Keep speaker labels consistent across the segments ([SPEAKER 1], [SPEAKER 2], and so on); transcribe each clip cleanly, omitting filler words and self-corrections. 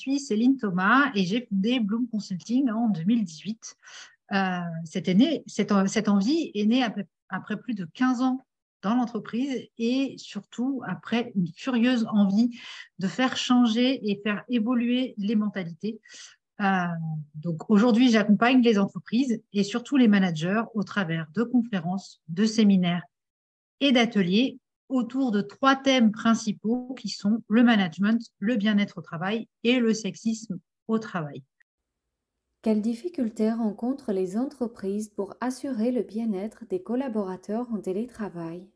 [SPEAKER 1] suis Céline Thomas et j'ai fondé Bloom Consulting en 2018. Cette envie est née après plus de 15 ans dans l'entreprise et surtout après une furieuse envie de faire changer et faire évoluer les mentalités. Euh, donc aujourd'hui, j'accompagne les entreprises et surtout les managers au travers de conférences, de séminaires et d'ateliers autour de 3 thèmes principaux qui sont le management, le bien-être au travail et le sexisme au travail.
[SPEAKER 2] Quelles difficultés rencontrent les entreprises pour assurer le bien-être des collaborateurs en télétravail?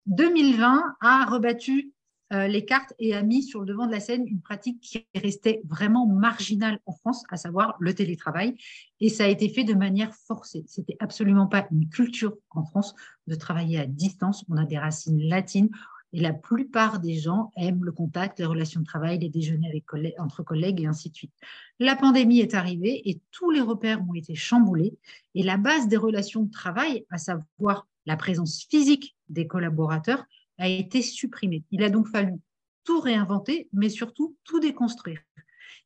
[SPEAKER 1] 2020 a rebattu les cartes et a mis sur le devant de la scène une pratique qui restait vraiment marginale en France, à savoir le télétravail. Et ça a été fait de manière forcée. Ce n'était absolument pas une culture en France de travailler à distance. On a des racines latines et la plupart des gens aiment le contact, les relations de travail, les déjeuners entre collègues et ainsi de suite. La pandémie est arrivée et tous les repères ont été chamboulés. Et la base des relations de travail, à savoir la présence physique des collaborateurs, a été supprimée. Il a donc fallu tout réinventer, mais surtout tout déconstruire.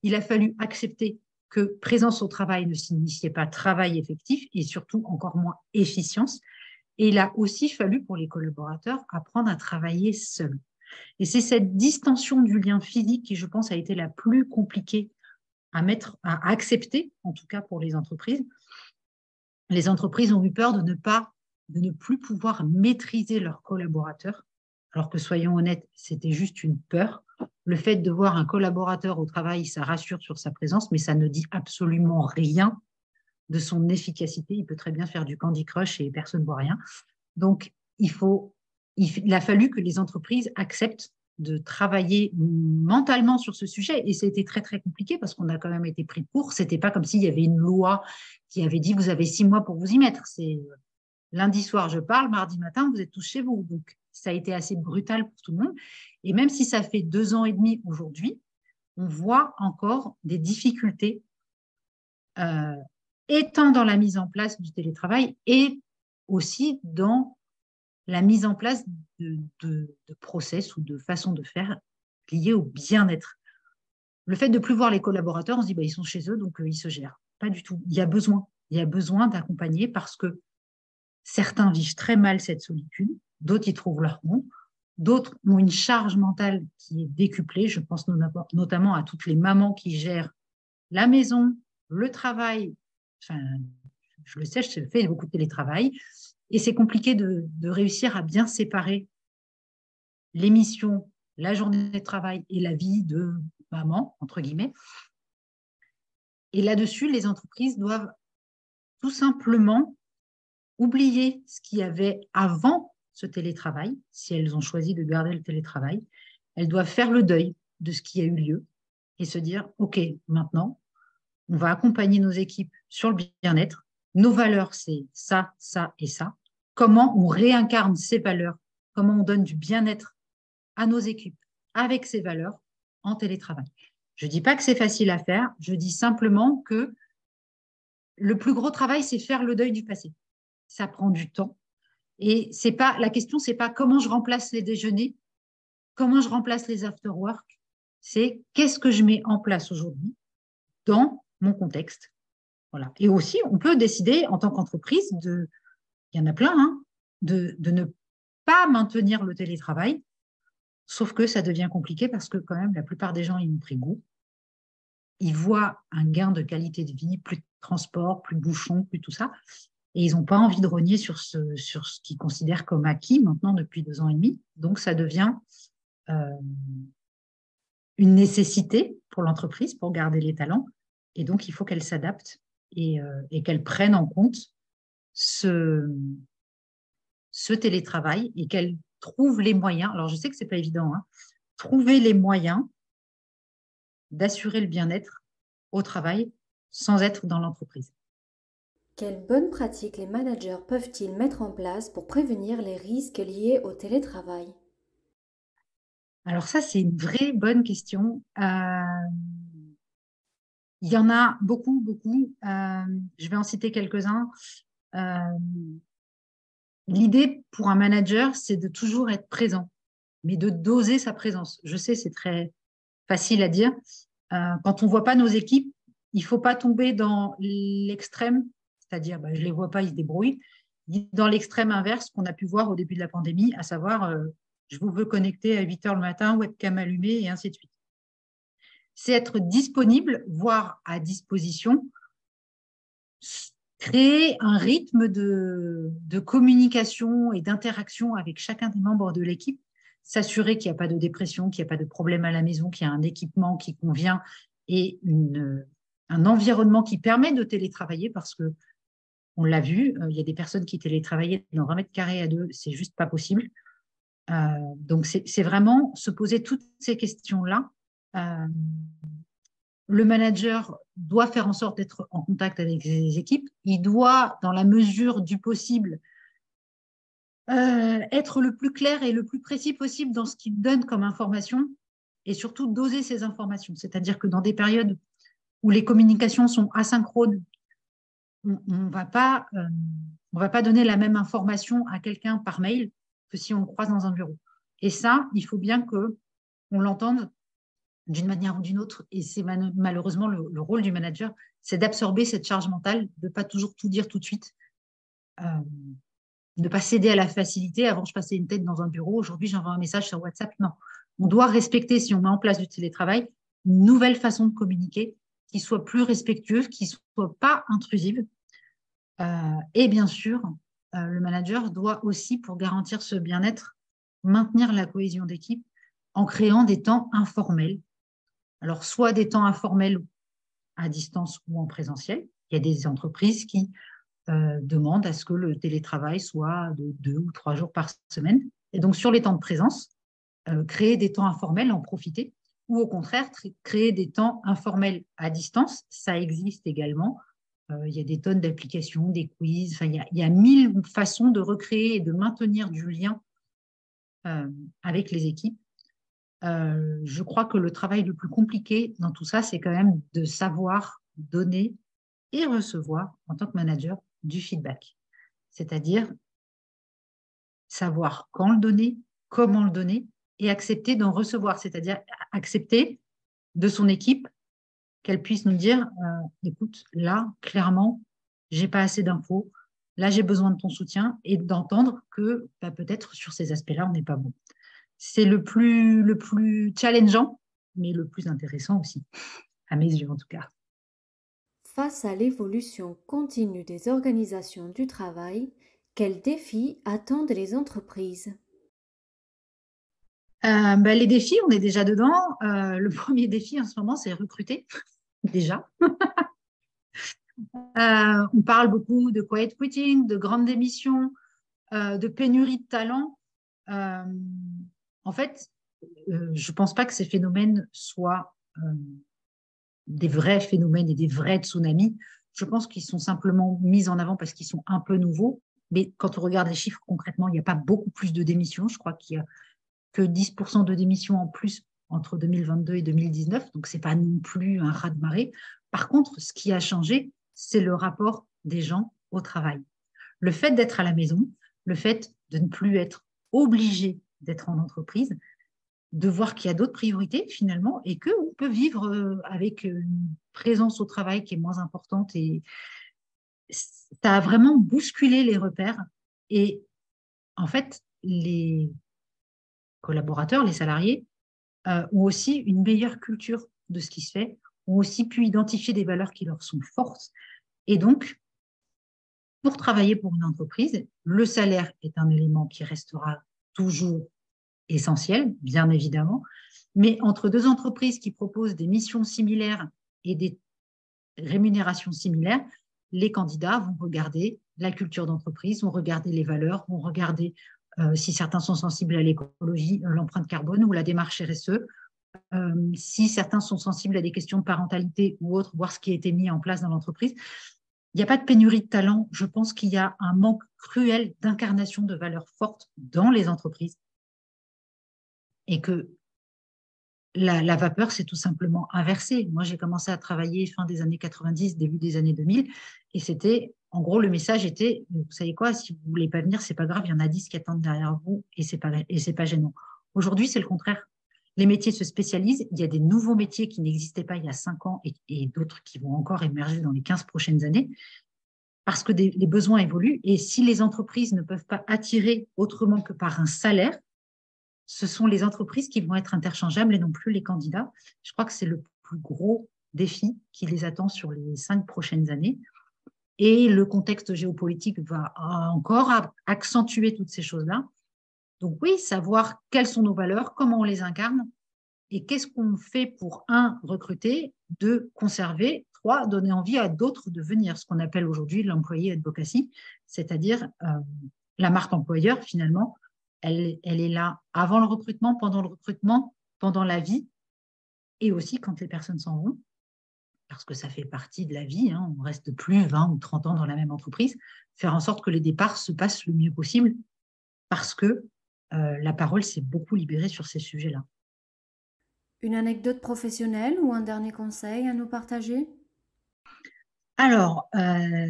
[SPEAKER 1] Il a fallu accepter que présence au travail ne signifiait pas travail effectif et surtout encore moins efficience. Et il a aussi fallu pour les collaborateurs apprendre à travailler seuls. Et c'est cette distension du lien physique qui, je pense, a été la plus compliquée à accepter, en tout cas pour les entreprises. Les entreprises ont eu peur de ne plus pouvoir maîtriser leurs collaborateurs, alors que soyons honnêtes, c'était juste une peur. Le fait de voir un collaborateur au travail, ça rassure sur sa présence, mais ça ne dit absolument rien de son efficacité. Il peut très bien faire du Candy Crush et personne ne voit rien. Donc, il a fallu que les entreprises acceptent de travailler mentalement sur ce sujet. Et ça a été très, très compliqué parce qu'on a quand même été pris de court. Ce n'était pas comme s'il y avait une loi qui avait dit vous avez 6 mois pour vous y mettre. C'est lundi soir, je parle, mardi matin, vous êtes tous chez vous. Donc, ça a été assez brutal pour tout le monde. Et même si ça fait 2 ans et demi aujourd'hui, on voit encore des difficultés euh, étant dans la mise en place du télétravail et aussi dans la mise en place de process ou de façons de faire liées au bien-être. Le fait de ne plus voir les collaborateurs, on se dit bah, ils sont chez eux, donc ils se gèrent. Pas du tout. Il y a besoin d'accompagner parce que certains vivent très mal cette solitude, d'autres y trouvent leur compte, d'autres ont une charge mentale qui est décuplée. Je pense notamment à toutes les mamans qui gèrent la maison, le travail. Enfin, je le sais, je fais beaucoup de télétravail. Et c'est compliqué de réussir à bien séparer l'émission, la journée de travail et la vie de maman, entre guillemets. Et là-dessus, les entreprises doivent tout simplement oublier ce qu'il y avait avant ce télétravail, si elles ont choisi de garder le télétravail. Elles doivent faire le deuil de ce qui a eu lieu et se dire, OK, maintenant, on va accompagner nos équipes sur le bien-être. Nos valeurs, c'est ça, ça et ça. Comment on réincarne ces valeurs, comment on donne du bien-être à nos équipes avec ces valeurs en télétravail. Je ne dis pas que c'est facile à faire, je dis simplement que le plus gros travail, c'est faire le deuil du passé. Ça prend du temps. Et c'est pas, la question, c'est pas comment je remplace les déjeuners, comment je remplace les after-work, c'est qu'est-ce que je mets en place aujourd'hui dans mon contexte. Voilà. Et aussi, on peut décider en tant qu'entreprise, il y en a plein, hein, de ne pas maintenir le télétravail, sauf que ça devient compliqué parce que quand même, la plupart des gens, ils ont pris goût. Ils voient un gain de qualité de vie, plus de transport, plus de bouchons, plus tout ça. Et ils n'ont pas envie de rogner sur ce qu'ils considèrent comme acquis maintenant depuis 2 ans et demi. Donc, ça devient euh, une nécessité pour l'entreprise pour garder les talents. Et donc, il faut qu'elle s'adapte et qu'elle prenne en compte ce, ce télétravail et qu'elle trouve les moyens. Alors, je sais que ce n'est pas évident, hein, trouver les moyens d'assurer le bien-être au travail sans être dans l'entreprise.
[SPEAKER 2] Quelles bonnes pratiques les managers peuvent-ils mettre en place pour prévenir les risques liés au télétravail?
[SPEAKER 1] Alors ça, c'est une vraie bonne question. Il y en a beaucoup, beaucoup. Je vais en citer quelques-uns. Euh, L'idée pour un manager, c'est de toujours être présent, mais de doser sa présence. Je sais, c'est très facile à dire. Quand on ne voit pas nos équipes, il ne faut pas tomber dans l'extrême, c'est-à-dire je ne les vois pas, ils se débrouillent, dans l'extrême inverse qu'on a pu voir au début de la pandémie, à savoir je vous veux connecter à 8 heures le matin, webcam allumée et ainsi de suite. C'est être disponible, voire à disposition, créer un rythme de communication et d'interaction avec chacun des membres de l'équipe, s'assurer qu'il n'y a pas de dépression, qu'il n'y a pas de problème à la maison, qu'il y a un équipement qui convient et un environnement qui permet de télétravailler parce que, on l'a vu, il y a des personnes qui télétravaillaient dans 20 mètres carrés à deux, c'est juste pas possible. Donc, c'est vraiment se poser toutes ces questions-là. Le manager doit faire en sorte d'être en contact avec ses équipes. Il doit, dans la mesure du possible, être le plus clair et le plus précis possible dans ce qu'il donne comme information et surtout doser ces informations. C'est-à-dire que dans des périodes où les communications sont asynchrones, on ne va pas donner la même information à quelqu'un par mail que si on le croise dans un bureau. Et ça, il faut bien qu'on l'entende d'une manière ou d'une autre. Et c'est malheureusement le rôle du manager, c'est d'absorber cette charge mentale, de ne pas toujours tout dire tout de suite, de ne pas céder à la facilité. Avant, je passais une tête dans un bureau. Aujourd'hui, j'envoie un message sur WhatsApp. Non, on doit respecter, si on met en place du télétravail, une nouvelle façon de communiquer qui soit plus respectueuse, qui ne soit pas intrusive. Et bien sûr, le manager doit aussi, pour garantir ce bien-être, maintenir la cohésion d'équipe en créant des temps informels. Alors, soit des temps informels à distance ou en présentiel. Il y a des entreprises qui demandent à ce que le télétravail soit de 2 ou 3 jours par semaine. Et donc, sur les temps de présence, créer des temps informels, en profiter, ou au contraire, créer des temps informels à distance. Ça existe également. Il y a des tonnes d'applications, des quiz. Enfin, il y a 1000 façons de recréer et de maintenir du lien avec les équipes. Je crois que le travail le plus compliqué dans tout ça, c'est quand même de savoir donner et recevoir, en tant que manager, du feedback. C'est-à-dire savoir quand le donner, comment le donner et accepter d'en recevoir. C'est-à-dire accepter de son équipe qu'elle puisse nous dire écoute, là, clairement, j'ai pas assez d'infos, là, j'ai besoin de ton soutien et d'entendre que peut-être sur ces aspects-là, on n'est pas bon. C'est le plus challengeant, mais le plus intéressant aussi, à mes yeux en tout cas.
[SPEAKER 2] Face à l'évolution continue des organisations du travail, quels défis attendent les entreprises?
[SPEAKER 1] Les défis, on est déjà dedans. Le premier défi en ce moment, c'est recruter, déjà. On parle beaucoup de quiet quitting, de grandes démissions, de pénurie de talent. En fait, je ne pense pas que ces phénomènes soient des vrais phénomènes et des vrais tsunamis. Je pense qu'ils sont simplement mis en avant parce qu'ils sont un peu nouveaux. Mais quand on regarde les chiffres concrètement, il n'y a pas beaucoup plus de démissions. Je crois qu'il y a que 10% de démissions en plus entre 2022 et 2019. Donc, ce n'est pas non plus un raz-de-marée. Par contre, ce qui a changé, c'est le rapport des gens au travail. Le fait d'être à la maison, le fait de ne plus être obligé d'être en entreprise, de voir qu'il y a d'autres priorités finalement et qu'on peut vivre avec une présence au travail qui est moins importante. Et ça a vraiment bousculé les repères. Et en fait, les collaborateurs, les salariés, ont aussi une meilleure culture de ce qui se fait, ont aussi pu identifier des valeurs qui leur sont fortes. Et donc, pour travailler pour une entreprise, le salaire est un élément qui restera toujours essentiel, bien évidemment, mais entre deux entreprises qui proposent des missions similaires et des rémunérations similaires, les candidats vont regarder la culture d'entreprise, vont regarder les valeurs, vont regarder si certains sont sensibles à l'écologie, l'empreinte carbone ou la démarche RSE, si certains sont sensibles à des questions de parentalité ou autres, voir ce qui a été mis en place dans l'entreprise. Il n'y a pas de pénurie de talent. Je pense qu'il y a un manque cruel d'incarnation de valeurs fortes dans les entreprises et que la vapeur, c'est tout simplement inversé. Moi, j'ai commencé à travailler fin des années 90, début des années 2000, et c'était, en gros, le message était, vous savez quoi, si vous ne voulez pas venir, c'est pas grave, il y en a 10 qui attendent derrière vous, et c'est pas gênant. Aujourd'hui, c'est le contraire. Les métiers se spécialisent. Il y a des nouveaux métiers qui n'existaient pas il y a 5 ans et d'autres qui vont encore émerger dans les 15 prochaines années parce que les besoins évoluent. Et si les entreprises ne peuvent pas attirer autrement que par un salaire, ce sont les entreprises qui vont être interchangeables et non plus les candidats. Je crois que c'est le plus gros défi qui les attend sur les 5 prochaines années. Et le contexte géopolitique va encore accentuer toutes ces choses-là. Donc oui, savoir quelles sont nos valeurs, comment on les incarne et qu'est-ce qu'on fait pour, un, recruter, deux, conserver, trois, donner envie à d'autres de venir, ce qu'on appelle aujourd'hui l'employé advocacy, c'est-à-dire la marque employeur, finalement, elle est là avant le recrutement, pendant la vie et aussi quand les personnes s'en vont, parce que ça fait partie de la vie, hein, on ne reste plus 20 ou 30 ans dans la même entreprise, faire en sorte que les départs se passent le mieux possible parce que la parole s'est beaucoup libérée sur ces sujets-là.
[SPEAKER 2] Une anecdote professionnelle ou un dernier conseil à nous partager?
[SPEAKER 1] Alors,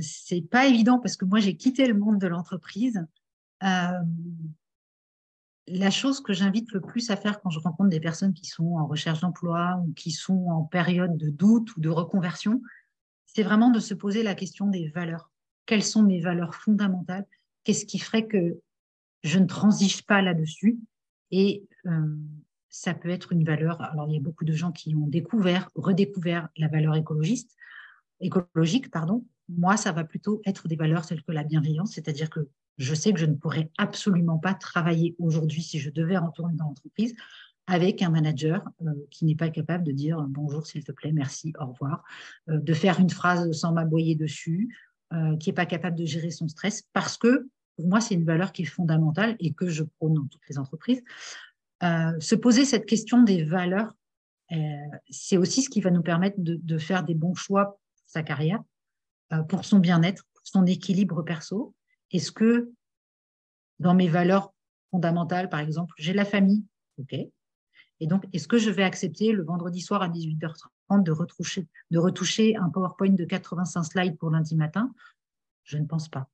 [SPEAKER 1] c'est pas évident parce que moi, j'ai quitté le monde de l'entreprise. Euh, la chose que j'invite le plus à faire quand je rencontre des personnes qui sont en recherche d'emploi ou qui sont en période de doute ou de reconversion, c'est vraiment de se poser la question des valeurs. Quelles sont mes valeurs fondamentales? Qu'est-ce qui ferait que je ne transige pas là-dessus? Et ça peut être une valeur. Alors, il y a beaucoup de gens qui ont redécouvert la valeur écologique, pardon. Moi, ça va plutôt être des valeurs telles que la bienveillance, c'est-à-dire que je sais que je ne pourrais absolument pas travailler aujourd'hui si je devais retourner dans l'entreprise avec un manager qui n'est pas capable de dire bonjour, s'il te plaît, merci, au revoir, de faire une phrase sans m'aboyer dessus, qui n'est pas capable de gérer son stress, parce que pour moi, c'est une valeur qui est fondamentale et que je prône dans toutes les entreprises. Se poser cette question des valeurs, c'est aussi ce qui va nous permettre de faire des bons choix pour sa carrière, pour son bien-être, pour son équilibre perso. Est-ce que dans mes valeurs fondamentales, par exemple, j'ai la famille, ok. Et donc, est-ce que je vais accepter le vendredi soir à 18h30 de retoucher un PowerPoint de 85 slides pour lundi matin? Je ne pense pas.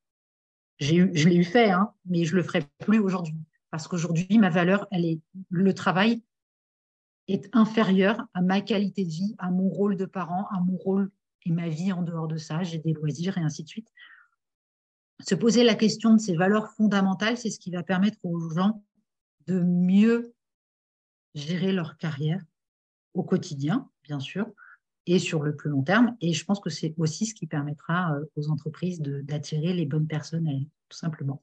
[SPEAKER 1] Je l'ai eu fait, hein, mais je ne le ferai plus aujourd'hui. Parce qu'aujourd'hui, ma valeur, le travail est inférieur à ma qualité de vie, à mon rôle de parent, à mon rôle et ma vie en dehors de ça. J'ai des loisirs et ainsi de suite. Se poser la question de ces valeurs fondamentales, c'est ce qui va permettre aux gens de mieux gérer leur carrière au quotidien, bien sûr, et sur le plus long terme. Et je pense que c'est aussi ce qui permettra aux entreprises d'attirer les bonnes personnes à elles, tout simplement.